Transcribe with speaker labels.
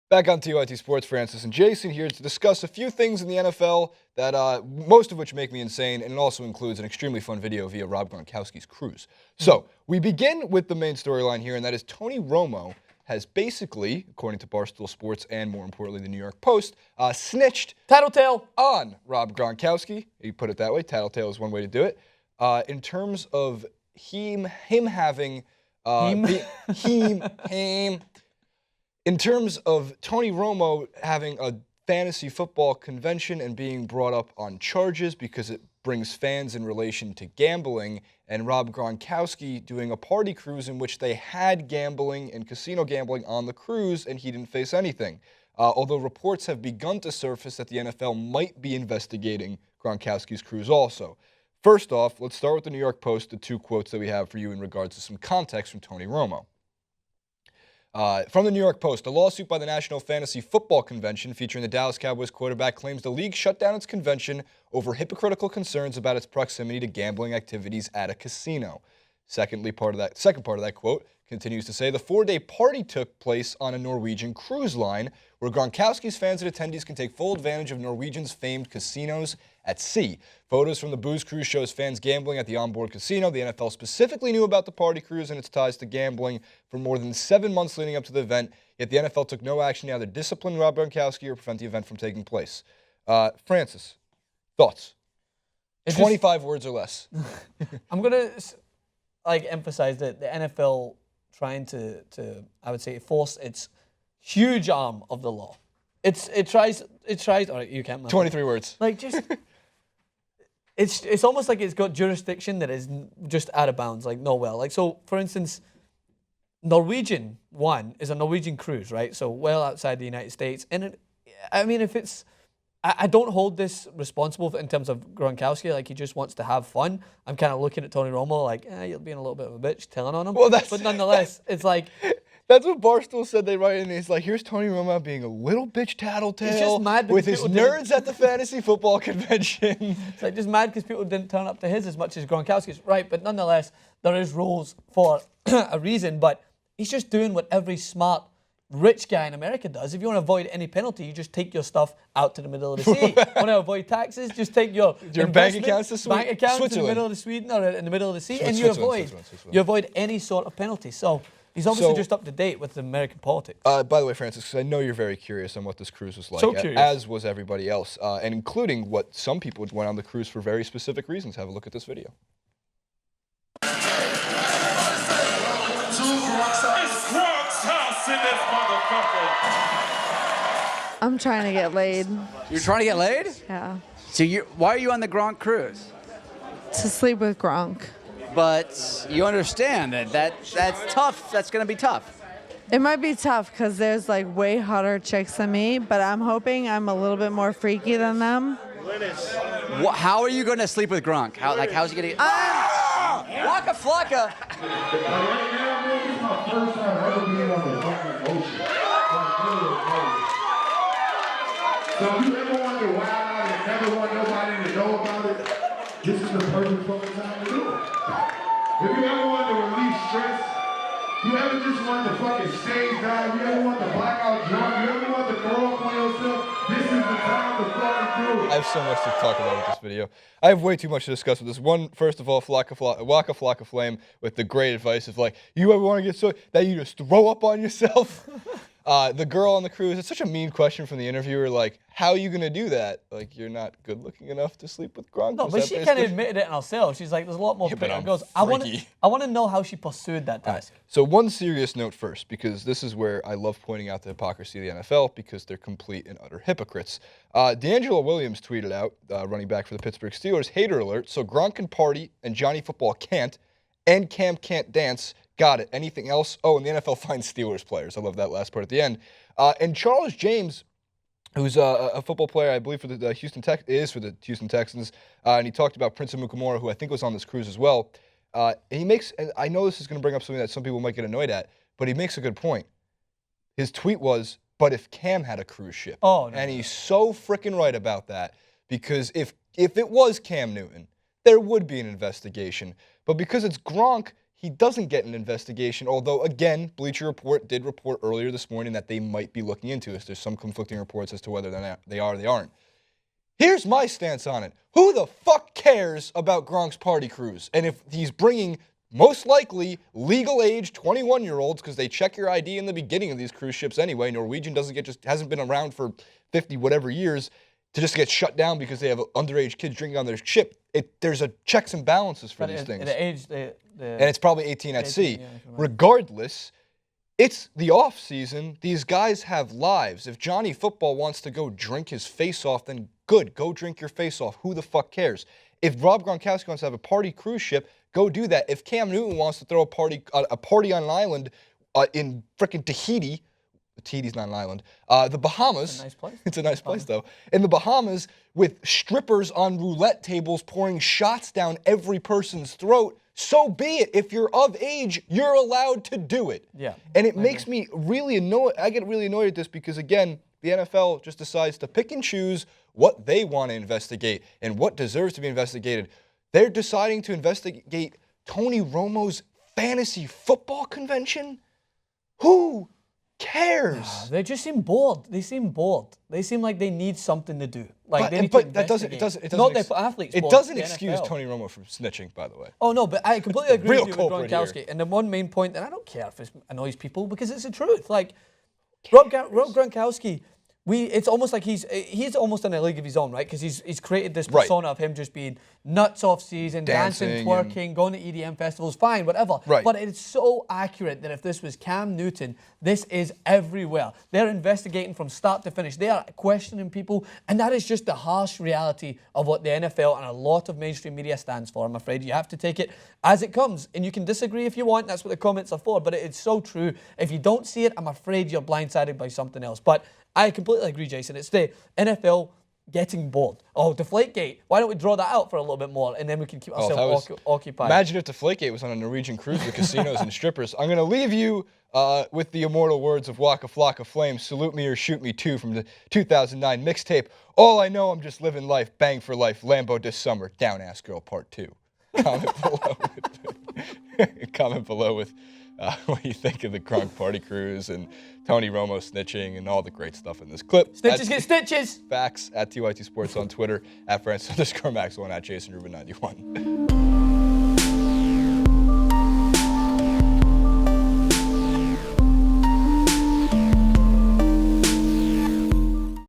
Speaker 1: Back on TYT Sports, Francis and Jason here to discuss a few things in the NFL that most of which make me insane, and it also includes an extremely fun video via Rob Gronkowski's cruise. So we begin with the main storyline here, and that is Tony Romo has basically, according to Barstool Sports and more importantly the New York Post, snitched
Speaker 2: Tattletale
Speaker 1: on Rob Gronkowski. You put it that way. Tattletale is one way to do it. In terms of him having in terms of Tony Romo having a fantasy football convention and being brought up on charges because it brings fans in relation to gambling, and Rob Gronkowski doing a party cruise in which they had gambling and casino gambling on the cruise and he didn't face anything. Although reports have begun to surface that the NFL might be investigating Gronkowski's cruise also. First off, let's start with the New York Post, the two quotes that we have for you in regards to some context from Tony Romo. From the New York Post, a lawsuit by the National Fantasy Football Convention featuring the Dallas Cowboys quarterback claims the league shut down its convention over hypocritical concerns about its proximity to gambling activities at a casino. Second part of that quote continues to say the 4-day party took place on a Norwegian cruise line where Gronkowski's fans and attendees can take full advantage of Norwegian's famed casinos at sea. Photos from the booze cruise shows fans gambling at the onboard casino. The NFL specifically knew about the party cruise and its ties to gambling for more than 7 months leading up to the event, yet the NFL took no action to either discipline Rob Gronkowski or prevent the event from taking place. Francis, thoughts? 25 words or less.
Speaker 2: I'm going to emphasize that the NFL trying to I would say force its huge arm of the law. It tries all right, you can't.
Speaker 1: 23 words.
Speaker 2: It's almost like it's got jurisdiction that is just out of bounds, so for instance, Norwegian one is a Norwegian cruise, right? So well outside the United States. And I don't hold this responsible in terms of Gronkowski, like he just wants to have fun. I'm kind of looking at Tony Romo like, you're being a little bit of a bitch, telling on him.
Speaker 1: Well,
Speaker 2: but nonetheless, it's like...
Speaker 1: That's what Barstool said they write in. It's like, here's Tony Romo being a little bitch tattletale
Speaker 2: just mad
Speaker 1: with his nerds at the fantasy football convention.
Speaker 2: It's like just mad because people didn't turn up to his as much as Gronkowski's. Right, but nonetheless, there is rules for a reason, but he's just doing what every smart rich guy in America does. If you want to avoid any penalty, you just take your stuff out to the middle of the sea. Want to avoid taxes? Just take your
Speaker 1: bank accounts to
Speaker 2: in the middle of the Sweden or in the middle of the sea, and you avoid any sort of penalty. So he's obviously just up to date with American politics.
Speaker 1: By the way, Francis, because I know you're very curious on what this cruise was like, as was everybody else, and including what some people went on the cruise for very specific reasons. Have a look at this video.
Speaker 3: I'm trying to get laid.
Speaker 4: You're trying to get laid?
Speaker 3: Yeah.
Speaker 4: So why are you on the Gronk cruise?
Speaker 3: To sleep with Gronk.
Speaker 4: But you understand that's tough. That's going to be tough.
Speaker 3: It might be tough because there's way hotter chicks than me, but I'm hoping I'm a little bit more freaky than them.
Speaker 4: How are you going to sleep with Gronk? How's he going to get... Waka flocka!
Speaker 5: So if you ever want to wild out and never want nobody to know about it, this is the perfect fucking time to do it. If you ever want to release stress, you ever just want to fucking stage dive, you ever want to blackout drunk, you ever want to throw up on yourself, this is the time to fucking do it.
Speaker 1: I have so much to talk about with this video. I have way too much to discuss with this. One, first of all, Waka Flocka Flame with the great advice of you ever want to get so that you just throw up on yourself? The girl on the cruise, it's such a mean question from the interviewer, how are you going to do that? You're not good looking enough to sleep with Gronk?
Speaker 2: No, but she kind of admitted it herself. She's like, there's a lot more pretty girls. I want to know how she pursued that task.
Speaker 1: Right. So one serious note first, because this is where I love pointing out the hypocrisy of the NFL, because they're complete and utter hypocrites. D'Angelo Williams tweeted out, running back for the Pittsburgh Steelers, hater alert, so Gronk can party and Johnny Football can't, and Cam can't dance. Got it. Anything else? Oh, and the NFL finds Steelers players. I love that last part at the end. And Charles James, who's a football player, I believe, for the Houston Texans, and he talked about Prince Amukamara, who I think was on this cruise as well. And he makes, and I know this is going to bring up something that some people might get annoyed at, but he makes a good point. His tweet was, but if Cam had a cruise ship.
Speaker 2: Oh, no.
Speaker 1: And he's so freaking right about that, because if it was Cam Newton, there would be an investigation. But because it's Gronk, he doesn't get an investigation, although, again, Bleacher Report did report earlier this morning that they might be looking into this. There's some conflicting reports as to whether they are or they aren't. Here's my stance on it. Who the fuck cares about Gronk's party cruise? And if he's bringing, most likely, legal age 21-year-olds, because they check your ID in the beginning of these cruise ships anyway. Norwegian hasn't been around for 50 whatever years to just get shut down because they have underage kids drinking on their ship. There's a checks and balances for these things. And it's probably 18 at sea. Regardless, it's the off season. These guys have lives. If Johnny Football wants to go drink his face off, then good, go drink your face off. Who the fuck cares? If Rob Gronkowski wants to have a party cruise ship, go do that. If Cam Newton wants to throw a party on an island in frickin' Tahiti, Tahiti's not an island, the Bahamas.
Speaker 2: It's a nice place.
Speaker 1: It's a nice place, though. In the Bahamas, with strippers on roulette tables pouring shots down every person's throat, so be it. If you're of age, you're allowed to do it.
Speaker 2: Yeah.
Speaker 1: And it makes me really annoyed. I get really annoyed at this because, again, the NFL just decides to pick and choose what they want to investigate and what deserves to be investigated. They're deciding to investigate Tony Romo's fantasy football convention? Who cares?
Speaker 2: They just seem bored. They seem bored. They seem like they need something to do. Like they need
Speaker 1: but
Speaker 2: to
Speaker 1: that doesn't.
Speaker 2: investigate.
Speaker 1: It doesn't.
Speaker 2: Not that athletes.
Speaker 1: It
Speaker 2: bored,
Speaker 1: doesn't
Speaker 2: the
Speaker 1: excuse
Speaker 2: NFL.
Speaker 1: Tony Romo from snitching, by the way.
Speaker 2: Oh no, but I completely agree
Speaker 1: Real
Speaker 2: with you with
Speaker 1: culprit
Speaker 2: Gronkowski.
Speaker 1: here.
Speaker 2: And the one main point, and I don't care if it annoys people because it's the truth. Like Rob Gronkowski, it's almost like he's almost in a league of his own, right? Because he's created this persona of him just being nuts off season, dancing, twerking, going to EDM festivals, fine, whatever.
Speaker 1: Right.
Speaker 2: But it's so accurate that if this was Cam Newton, this is everywhere. They're investigating from start to finish. They are questioning people, and that is just the harsh reality of what the NFL and a lot of mainstream media stands for. I'm afraid you have to take it as it comes, and you can disagree if you want. That's what the comments are for. But it's so true. If you don't see it, I'm afraid you're blindsided by something else. But I completely agree, Jason. It's the NFL getting bored. Oh, Deflategate. Why don't we draw that out for a little bit more, and then we can keep ourselves occupied.
Speaker 1: Imagine if Deflategate was on a Norwegian cruise with casinos and strippers. I'm going to leave you with the immortal words of Waka Flocka Flame, Salute Me or Shoot Me Too from the 2009 mixtape. All I know, I'm just living life, bang for life, Lambo this summer, Down Ass Girl Part 2. Comment below with what you think of the Gronk party cruise and Tony Romo snitching and all the great stuff in this clip.
Speaker 2: Snitches get stitches.
Speaker 1: Facts at TYT Sports on Twitter, at Francis_Maxwell, and at Jason Rubin 91.